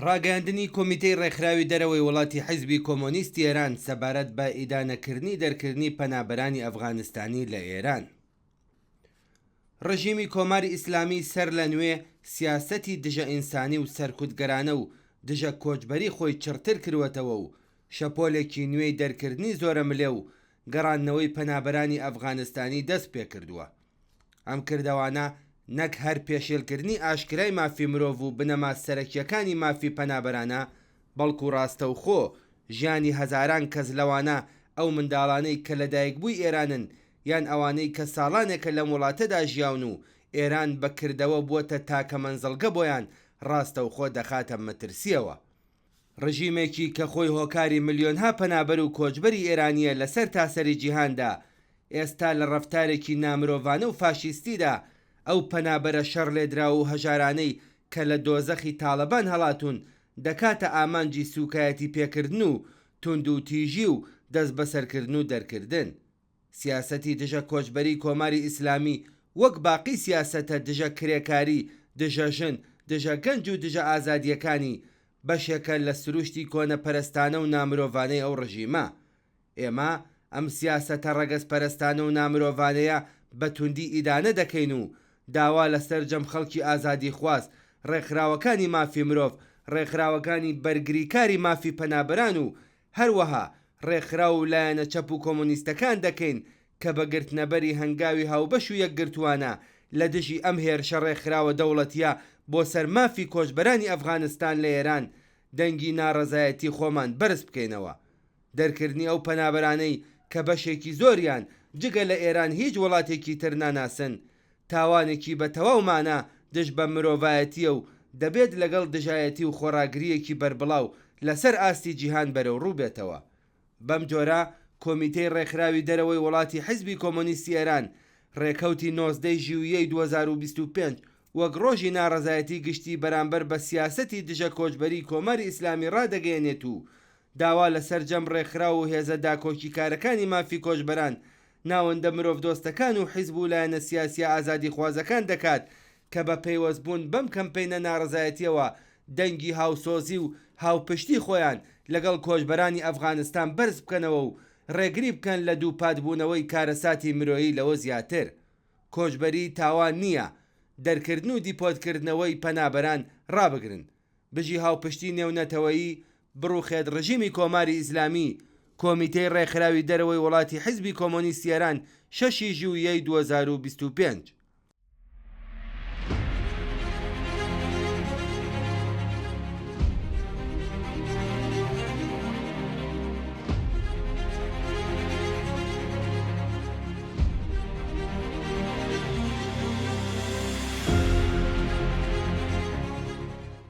ڕاگەاندنی کۆمیتەی ڕێکخراوی دەرەوەی وڵاتی حیزبی کۆمۆنیستی ئێران سەبارەت بە ئیدانەکردنی دەرکردنی پەنابەرانی ئەفغانستانی لە ئێران. ڕژیمی کۆماری ئیسلامی سەر لە نوێ سیاسەتی دژە ئینسانی و سەرکوتگەرانە و دژە کۆچبەری خۆی چڕتر کردوەتەوە و شەپۆلێکی نوێی دەرکردنی زۆرە ملێ و گەڕاندنەوەی پەنابەرانی ئەفغانستانی دەست پێ کردووە. ئەم کردەوانە نەک هەر پێشێلکردنی ئاشکرای مافی مرۆڤ و بنەما سەرەکیەکانی مافی پەنابەرانە، بەڵکو ڕاستەوخۆ ژیانی هەزاران کەس لەوانە ئەو منداڵانەی کە لەدایکبووی ئێرانن یان ئەوانەی کە ساڵانێکە لەم وڵاتەدا ژیاون و ئێران بەکردەوە بووەتە تاکە مەنزڵگە بۆیان ڕاستەوخۆ دەخاتە مەترسیەوە. ڕژیمێکی کە خۆی هۆکاری ملیۆنها پەنابەر و کۆچبەری ئێرانیە لەسەر تاسەری جیهاندا، ئێستا لە ڕەفتارێکی نامرۆڤانە و فاشیستیدا ئەو پەنابەرە شەڕ لێدرا و هەژارانەی کە لە دۆزەخی تاڵەبان هەڵاتون دەکاتە ئامانجی سوکایەتی پێکردن و تونند و تیژی و دەست بەسەرکردن و دەرکردن. سیاسەتی دژە کۆچبەری کۆماری ئیسلامی وەک باقی سیاسەتە دژە کرێکاری، دژە ژن، دژە گەنج و دژە ئازادیەکانی بەشێکە لە سروشتی کۆنەپەرستانە و نامرۆڤانەی ئەو ڕژیمە. ئێمە ئەم سیاسەتە ڕەگەزپەرستانە و نامرۆڤانەیە بەتوندی ئیدانە دەکەین و داوا لەسەر جەم خەڵکی ئازادی خواست، ڕێکخراوەکانی مافی مرۆڤ، ڕێکخراوەکانی بەرگریکاری مافی پەنابەران و هەروەها ڕێکخراو و لایەنە چەپ و کۆمۆنیستەکان دەکەین کە بە گرتنەبەری هەنگاوی هاوبەش و یەکگرتووانە لە دژی ئەم هێرشە ڕێکخراوە دەوڵەتیە بۆ سەر مافی کۆچبەرانی ئەفغانستان لە ئێران دەنگی ناڕەزایەتی خۆمان بەرز بکەینەوە. دەرکردنی ئەو پەنابەرانەی کە بەشێکی زۆریان جگە لە ئێران هیچ وڵاتێکی تر ناناسن، تاوانێکی بە تەواومانە دژ بە مرۆڤایەتیە و دەبێت لەگەڵ دژایەتی و خۆراگریەکی بربڵاو لەسەر ئاستی جیهان بەرەو ڕوو بێتەوە. بەم جۆرە کۆمیتەی ڕێکخراوی دەرەوەی وڵاتی حیزبی کۆمۆنیستی ئێران ڕێکەوتی 19 ژیویەی 2025 وەک ڕۆژی ناڕەزایەتی گشتی بەرامبەر بە سیاسەتی دژە کۆچبەری کۆماری ئیسلامی ڕادەگەیەنێت و داوا لەسەر جەم ڕێکخراو و هێزە داکۆکیکارەکانی مافی کۆچبەران، ناوەندە مرۆڤ دۆستەکان و حیزب و لایەنە سیاسی ئازادی خوازەکان دەکات کە بە پەیوەستبوون بەم کەمپەینە ناڕەزایەتیەوە دەنگی هاوسۆزی و هاوپشتی خۆیان لەگەڵ کۆچبەرانی ئەفغانستان بەرز بکەنەوە و ڕێگری بکەن لە دووپاتبوونەوەی کارەساتی مرۆیی لەوە زیاتر. کۆچبەری تاوان نییە، دەرکردن و دیپۆتکردنەوەی پەنابەران ڕابگرن. بژی هاوپشتی نێونەتەوەیی بڕوخێت ڕژیمی کۆماری ئیسلامی کۆمیتەی ڕێکخراوی دەرەوەی وڵاتی حیزبی کۆمۆنیستی ئێران 6 ژیویەی 2025